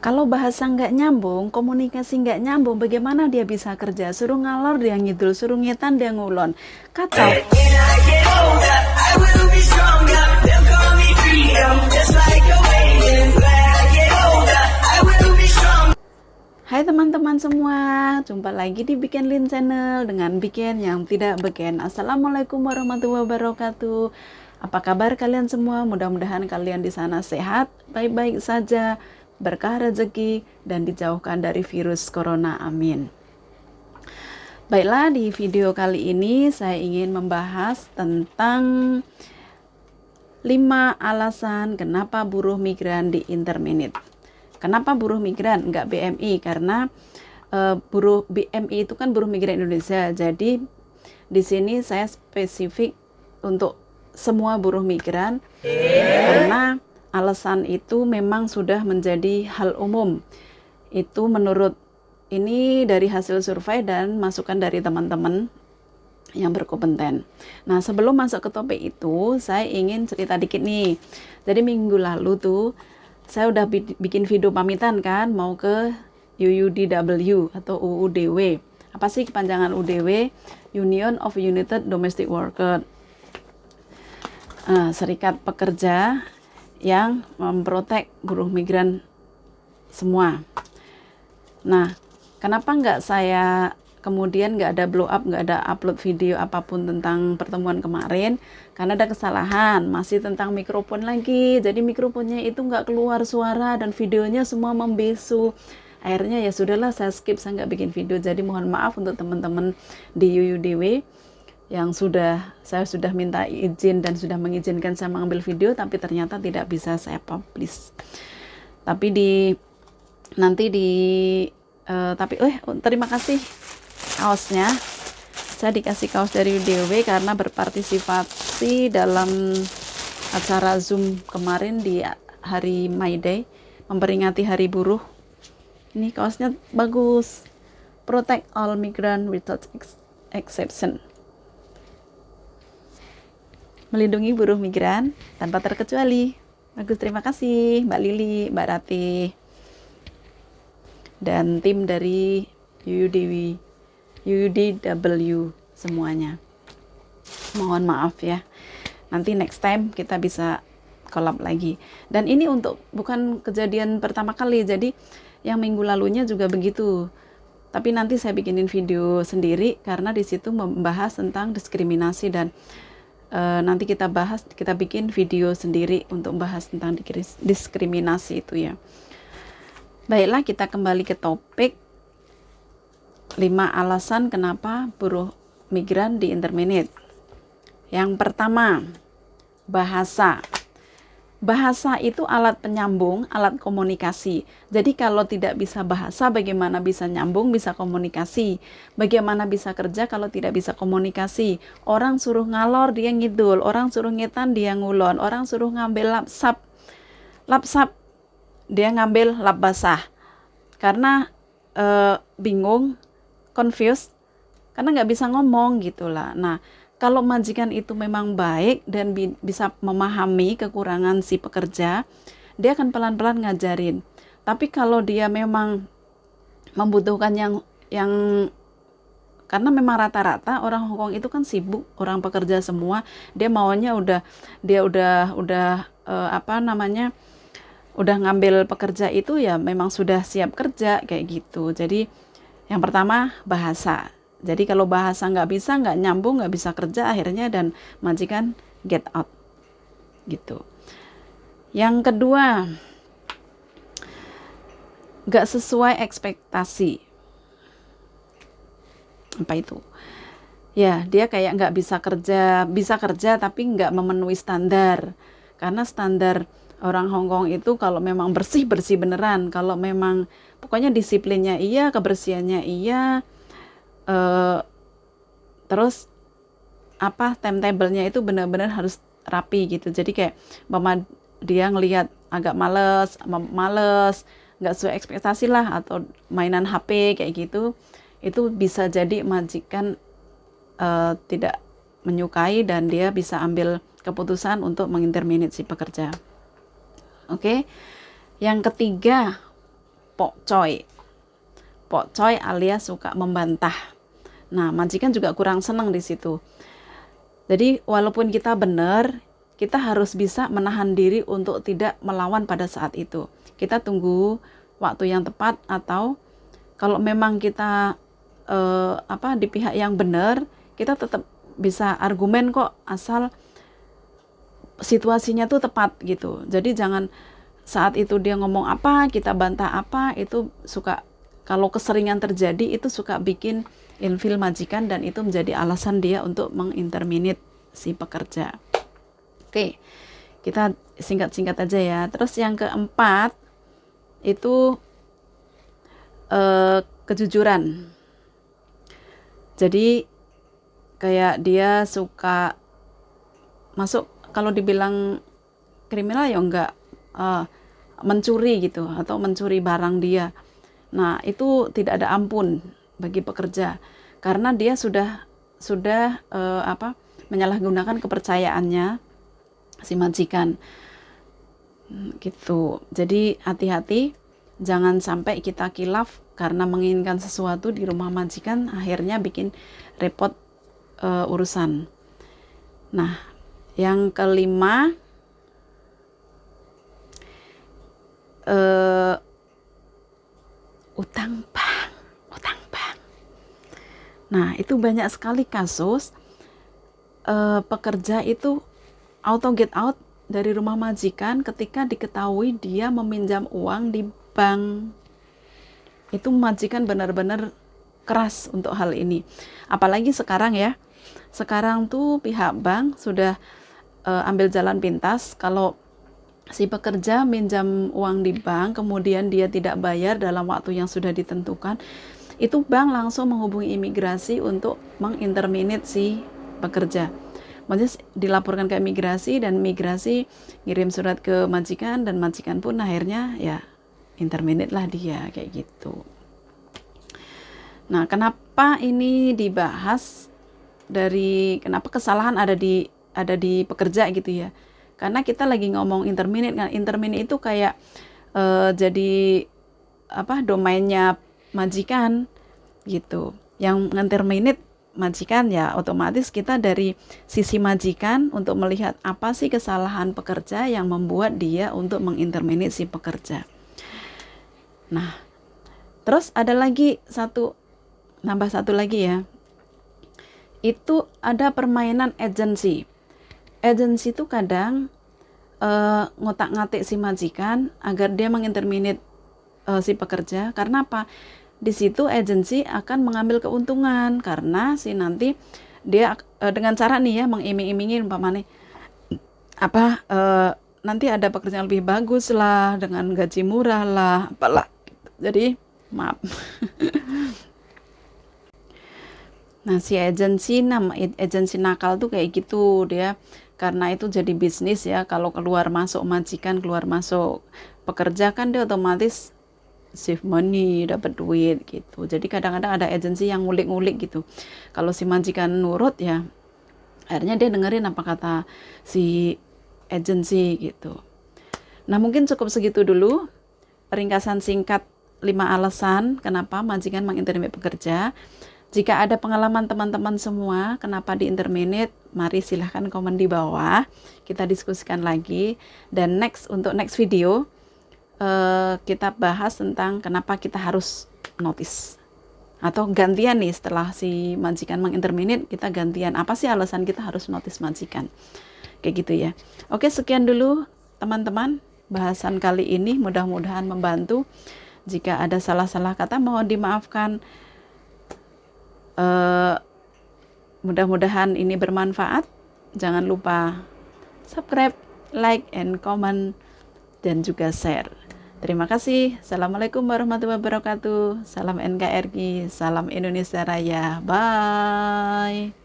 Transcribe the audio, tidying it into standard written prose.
Kalau bahasa nggak nyambung, komunikasi nggak nyambung, bagaimana dia bisa kerja? Suruh ngalor dia ngidul, suruh ngetan dia ngulon. Kacau. Hai teman-teman semua, jumpa lagi di Bikin Lin Channel dengan bikin yang tidak beken. Assalamualaikum warahmatullahi wabarakatuh. Apa kabar kalian semua? Mudah-mudahan kalian di sana sehat, baik-baik saja, berkah rezeki, dan dijauhkan dari virus corona. Amin. Baiklah, di video kali ini saya ingin membahas tentang 5 alasan kenapa buruh migran di interminate. Kenapa buruh migran, nggak BMI? Karena buruh BMI itu kan buruh migran Indonesia. Jadi di sini saya spesifik untuk semua buruh migran karena alasan itu memang sudah menjadi hal umum. Itu menurut ini dari hasil survei dan masukan dari teman-teman yang berkompeten. Nah, sebelum masuk ke topik itu, saya ingin cerita dikit nih. Jadi minggu lalu tuh saya udah bikin video pamitan kan, mau ke UUDW atau UUDW. Apa sih kepanjangan UDW? Union of United Domestic Workers. Serikat pekerja yang memprotek buruh migran semua. Nah, kenapa nggak saya kemudian nggak ada blow up, nggak ada upload video apapun tentang pertemuan kemarin? Karena ada kesalahan, masih tentang mikrofon lagi. Jadi mikrofonnya itu nggak keluar suara dan videonya semua membesu. Akhirnya ya sudahlah, saya skip, saya nggak bikin video. Jadi mohon maaf untuk teman-teman di UUDW yang saya sudah minta izin dan sudah mengizinkan saya mengambil video, tapi ternyata tidak bisa saya publish. Tapi terima kasih kaosnya. Saya dikasih kaos dari UDW karena berpartisipasi dalam acara Zoom kemarin di hari May Day, memperingati Hari Buruh. Ini kaosnya bagus. Protect all migrant without exception. Melindungi buruh migran tanpa terkecuali. Bagus, terima kasih Mbak Lili, Mbak Ratih, dan tim dari UUDW semuanya. Mohon maaf ya. Nanti next time kita bisa collab lagi. Dan ini bukan kejadian pertama kali. Jadi yang minggu lalunya juga begitu. Tapi nanti saya bikinin video sendiri karena di situ membahas tentang diskriminasi dan nanti kita bikin video sendiri untuk bahas tentang diskriminasi itu ya. Baiklah, kita kembali ke topik 5 alasan kenapa buruh migran di interminate. Yang pertama, bahasa. Bahasa itu alat penyambung, alat komunikasi. Jadi kalau tidak bisa bahasa, bagaimana bisa nyambung, bisa komunikasi? Bagaimana bisa kerja kalau tidak bisa komunikasi? Orang suruh ngalor, dia ngidul. Orang suruh ngetan, dia ngulon. Orang suruh ngambil lapsap, dia ngambil lap basah. Karena bingung, confused, karena nggak bisa ngomong gitulah. Nah, kalau majikan itu memang baik dan bisa memahami kekurangan si pekerja, dia akan pelan-pelan ngajarin. Tapi kalau dia memang membutuhkan yang karena memang rata-rata orang Hong Kong itu kan sibuk, orang pekerja semua, dia maunya udah udah ngambil pekerja itu ya memang sudah siap kerja kayak gitu. Jadi yang pertama bahasa. Jadi kalau bahasa nggak bisa, nggak nyambung, nggak bisa kerja akhirnya dan majikan get out gitu. Yang kedua, nggak sesuai ekspektasi. Apa itu? Ya, dia kayak nggak bisa kerja tapi nggak memenuhi standar. Karena standar orang Hong Kong itu kalau memang bersih beneran, kalau memang pokoknya disiplinnya iya, kebersihannya iya, terus timetable-nya itu benar-benar harus rapi gitu. Jadi kayak mama dia ngelihat agak males, nggak sesuai ekspektasi lah, atau mainan HP kayak gitu, itu bisa jadi majikan tidak menyukai dan dia bisa ambil keputusan untuk menginterminate si pekerja. Oke. Yang ketiga, pokcoy. Pokcoy alias suka membantah. Nah, majikan juga kurang senang di situ. Jadi walaupun kita benar, kita harus bisa menahan diri untuk tidak melawan pada saat itu. Kita tunggu waktu yang tepat, atau kalau memang kita di pihak yang benar, kita tetap bisa argumen kok, asal situasinya tuh tepat gitu. Jadi jangan saat itu dia ngomong apa, kita bantah apa, itu suka, kalau keseringan terjadi itu suka bikin ilfil majikan, dan itu menjadi alasan dia untuk menginterminate si pekerja. Oke, kita singkat-singkat aja ya. Terus yang keempat itu kejujuran. Jadi kayak dia suka masuk, kalau dibilang kriminal ya enggak, mencuri gitu, atau mencuri barang dia. Nah, itu tidak ada ampun bagi pekerja, karena dia sudah menyalahgunakan kepercayaannya si majikan gitu. Jadi hati-hati, jangan sampai kita kilaf karena menginginkan sesuatu di rumah majikan, akhirnya bikin repot urusan. Nah, yang kelima, utang bank. Nah, itu banyak sekali kasus pekerja itu auto get out dari rumah majikan ketika diketahui dia meminjam uang di bank. Itu majikan benar-benar keras untuk hal ini. Apalagi sekarang ya. Sekarang tuh pihak bank sudah ambil jalan pintas. Kalau si pekerja minjam uang di bank, kemudian dia tidak bayar dalam waktu yang sudah ditentukan, itu bank langsung menghubungi imigrasi untuk menginterminate si pekerja. Maksudnya dilaporkan ke imigrasi, dan imigrasi ngirim surat ke majikan, dan majikan pun akhirnya ya interminate lah dia, kayak gitu. Nah, kenapa ini dibahas, kenapa kesalahan ada di pekerja gitu ya? Karena kita lagi ngomong interminate kan. Interminate itu kayak jadi domainnya majikan gitu. Yang nge-terminate majikan, ya otomatis kita dari sisi majikan untuk melihat apa sih kesalahan pekerja yang membuat dia untuk menginterminate si pekerja. Nah, terus ada lagi nambah satu lagi ya. Itu ada permainan agensi. Agensi itu kadang ngotak-ngatik si majikan agar dia menginterminate si pekerja. Karena apa? Di situ agensi akan mengambil keuntungan, karena si nanti dia dengan cara nih ya, mengiming-imingin umpamanya nanti ada pekerjaan lebih bagus lah, dengan gaji murah lah, apalah. Jadi maaf. Nah, si agensi nakal tuh kayak gitu, dia karena itu jadi bisnis ya. Kalau keluar masuk majikan, keluar masuk pekerja kan dia otomatis save money, dapat duit gitu. Jadi kadang-kadang ada agensi yang ngulik-ngulik gitu. Kalau si majikan nurut ya, akhirnya dia dengerin apa kata si agensi gitu. Nah, mungkin cukup segitu dulu ringkasan singkat 5 alasan kenapa majikan menginterminate pekerja. Jika ada pengalaman teman-teman semua kenapa diinterminate, mari silahkan komen di bawah, kita diskusikan lagi. Dan untuk next video kita bahas tentang kenapa kita harus notice, atau gantian nih, setelah si majikan menginterminate, kita gantian apa sih alasan kita harus notice majikan, kayak gitu ya. Oke, sekian dulu teman-teman bahasan kali ini, mudah-mudahan membantu. Jika ada salah-salah kata mohon dimaafkan. Mudah-mudahan ini bermanfaat. Jangan lupa subscribe, like, and comment, dan juga share. Terima kasih. Assalamualaikum warahmatullahi wabarakatuh. Salam NKRI, salam Indonesia Raya. Bye.